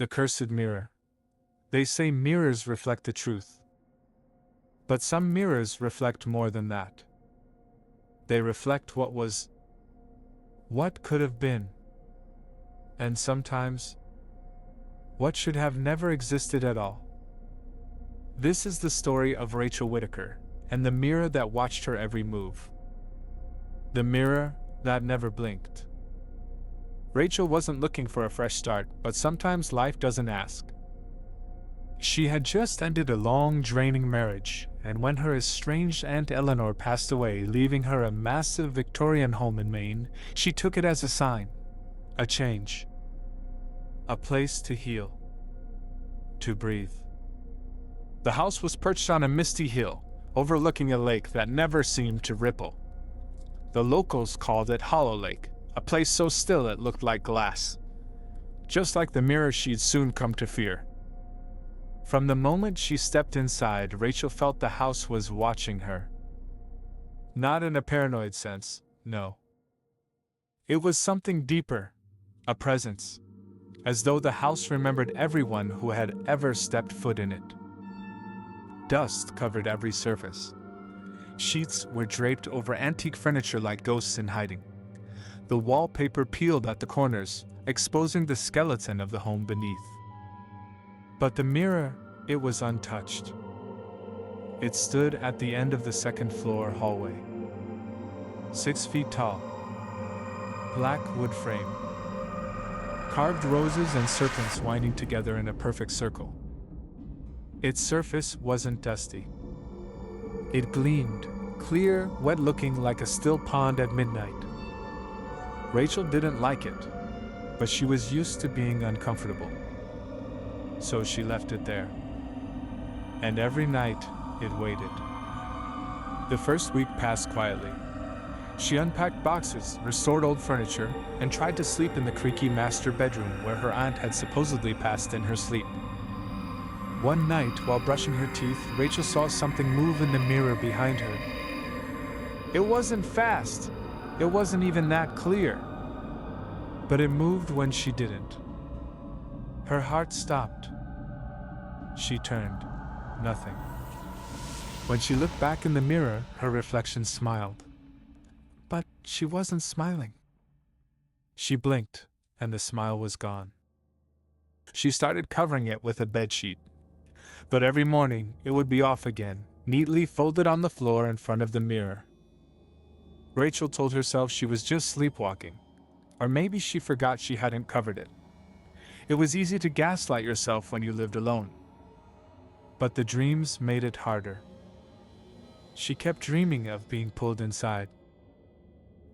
The cursed mirror. They say mirrors reflect the truth. But some mirrors reflect more than that. They reflect what was, what could have been, and sometimes, what should have never existed at all. This is the story of Rachel Whitaker, and the mirror that watched her every move. The mirror that never blinked. Rachel wasn't looking for a fresh start, but sometimes life doesn't ask. She had just ended a long, draining marriage, and when her estranged Aunt Eleanor passed away, leaving her a massive Victorian home in Maine, she took it as a sign, a change, a place to heal, to breathe. The house was perched on a misty hill, overlooking a lake that never seemed to ripple. The locals called it Hollow Lake, a place so still it looked like glass, just like the mirror she'd soon come to fear. From the moment she stepped inside, Rachel felt the house was watching her. Not in a paranoid sense, no. It was something deeper, a presence, as though the house remembered everyone who had ever stepped foot in it. Dust covered every surface. Sheets were draped over antique furniture like ghosts in hiding. The wallpaper peeled at the corners, exposing the skeleton of the home beneath. But the mirror, it was untouched. It stood at the end of the second-floor hallway. 6 feet tall. Black wood frame. Carved roses and serpents winding together in a perfect circle. Its surface wasn't dusty. It gleamed, clear, wet-looking like a still pond at midnight. Rachel didn't like it, but she was used to being uncomfortable. So she left it there. And every night, it waited. The first week passed quietly. She unpacked boxes, restored old furniture, and tried to sleep in the creaky master bedroom where her aunt had supposedly passed in her sleep. One night, while brushing her teeth, Rachel saw something move in the mirror behind her. It wasn't fast. It wasn't even that clear. But it moved when she didn't. Her heart stopped. She turned. Nothing. When she looked back in the mirror, her reflection smiled. But she wasn't smiling. She blinked, and the smile was gone. She started covering it with a bedsheet. But every morning, it would be off again, neatly folded on the floor in front of the mirror. Rachel told herself she was just sleepwalking, or maybe she forgot she hadn't covered it. It was easy to gaslight yourself when you lived alone. But the dreams made it harder. She kept dreaming of being pulled inside,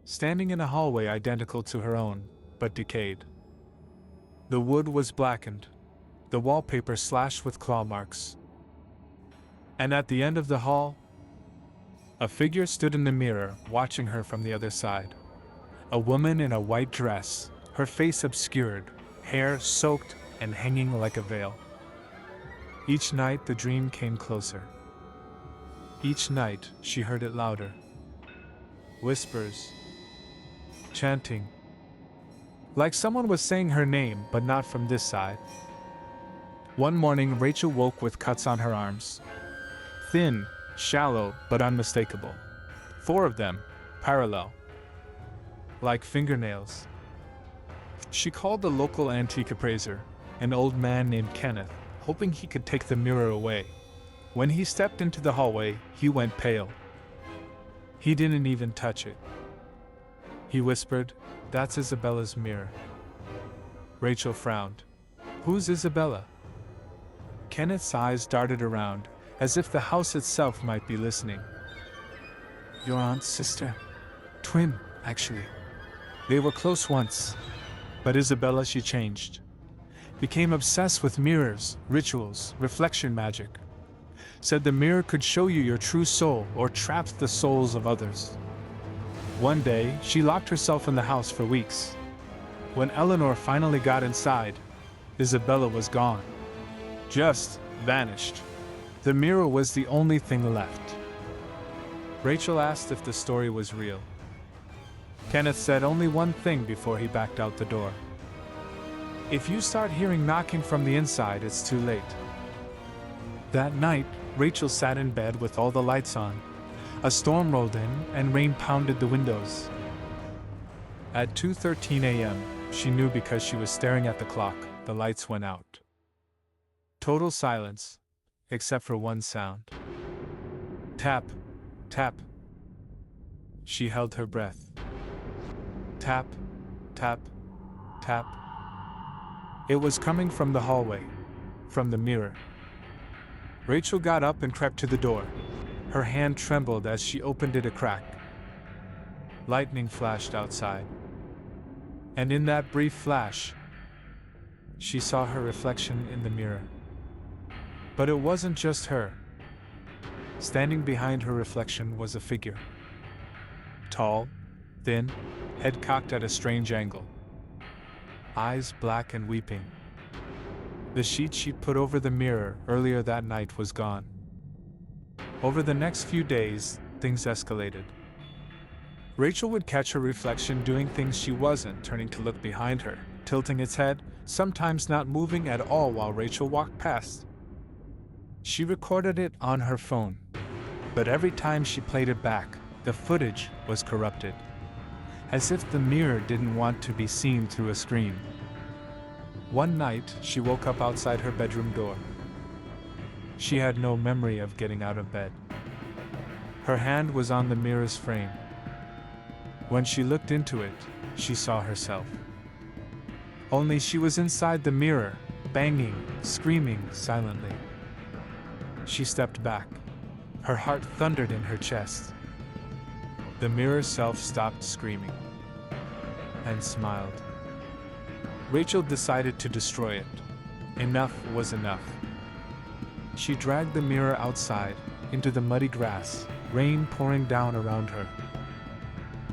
standing in a hallway identical to her own, but decayed. The wood was blackened, the wallpaper slashed with claw marks. And at the end of the hall, a figure stood in the mirror, watching her from the other side. A woman in a white dress, her face obscured, hair soaked and hanging like a veil. Each night the dream came closer. Each night she heard it louder. Whispers. Chanting. Like someone was saying her name, but not from this side. One morning Rachel woke with cuts on her arms. Thin, shallow, but unmistakable. 4 of them, parallel. Like fingernails. She called the local antique appraiser, an old man named Kenneth, hoping he could take the mirror away. When he stepped into the hallway, he went pale. He didn't even touch it. He whispered, "That's Isabella's mirror." Rachel frowned. "Who's Isabella?" Kenneth's eyes darted around, as if the house itself might be listening. "Your aunt's sister. Twin, actually. They were close once. But Isabella, she changed. Became obsessed with mirrors, rituals, reflection magic. Said the mirror could show you your true soul or trap the souls of others. One day, she locked herself in the house for weeks. When Eleanor finally got inside, Isabella was gone. Just vanished. The mirror was the only thing left." Rachel asked if the story was real. Kenneth said only one thing before he backed out the door. If you start hearing knocking from the inside, it's too late. That night, Rachel sat in bed with all the lights on. A storm rolled in and rain pounded the windows. At 2:13 a.m., she knew because she was staring at the clock, the lights went out. Total silence, except for one sound. Tap, tap. She held her breath. Tap, tap, tap. It was coming from the hallway, from the mirror. Rachel got up and crept to the door. Her hand trembled as she opened it a crack. Lightning flashed outside. And in that brief flash, she saw her reflection in the mirror. But it wasn't just her. Standing behind her reflection was a figure. Tall, thin, head cocked at a strange angle. Eyes black and weeping. The sheet she'd put over the mirror earlier that night was gone. Over the next few days, things escalated. Rachel would catch her reflection doing things she wasn't, turning to look behind her, tilting its head, sometimes not moving at all while Rachel walked past. She recorded it on her phone, but every time she played it back, the footage was corrupted, as if the mirror didn't want to be seen through a screen. One night, she woke up outside her bedroom door. She had no memory of getting out of bed. Her hand was on the mirror's frame. When she looked into it, she saw herself. Only she was inside the mirror, banging, screaming silently. She stepped back. Her heart thundered in her chest. The mirror self stopped screaming and smiled. Rachel decided to destroy it. Enough was enough. She dragged the mirror outside, into the muddy grass, rain pouring down around her.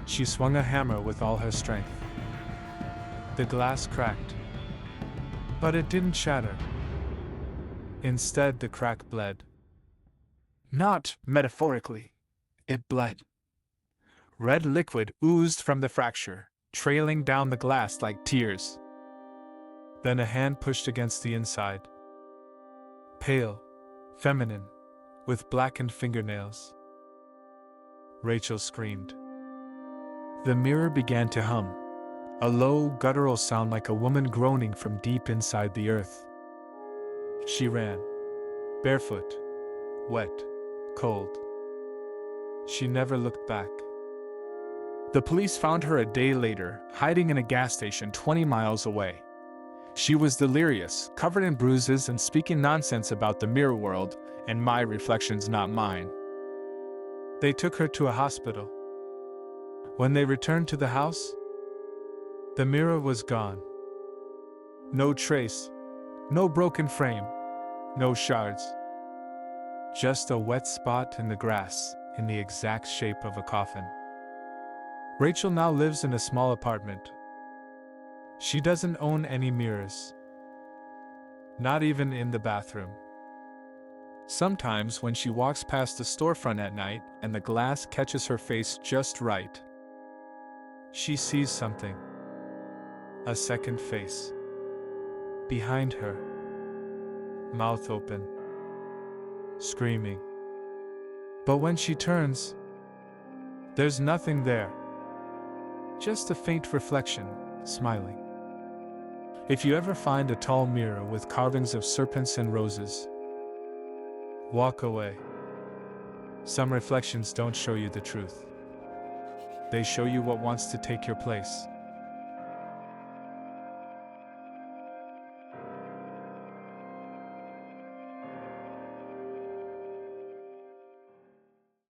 She swung a hammer with all her strength. The glass cracked, but it didn't shatter. Instead, the crack bled. Not metaphorically, it bled. Red liquid oozed from the fracture, trailing down the glass like tears. Then a hand pushed against the inside. Pale, feminine, with blackened fingernails. Rachel screamed. The mirror began to hum, a low, guttural sound like a woman groaning from deep inside the earth. She ran, barefoot, wet, cold. She never looked back. The police found her a day later, hiding in a gas station 20 miles away. She was delirious, covered in bruises and speaking nonsense about the mirror world and my reflections, not mine. They took her to a hospital. When they returned to the house, the mirror was gone. No trace, no broken frame, no shards. Just a wet spot in the grass, in the exact shape of a coffin. Rachel now lives in a small apartment. She doesn't own any mirrors. Not even in the bathroom. Sometimes when she walks past the storefront at night and the glass catches her face just right, she sees something. A second face. Behind her. Mouth open. Screaming. But when she turns, there's nothing there. Just a faint reflection, smiling. If you ever find a tall mirror with carvings of serpents and roses, walk away. Some reflections don't show you the truth. They show you what wants to take your place.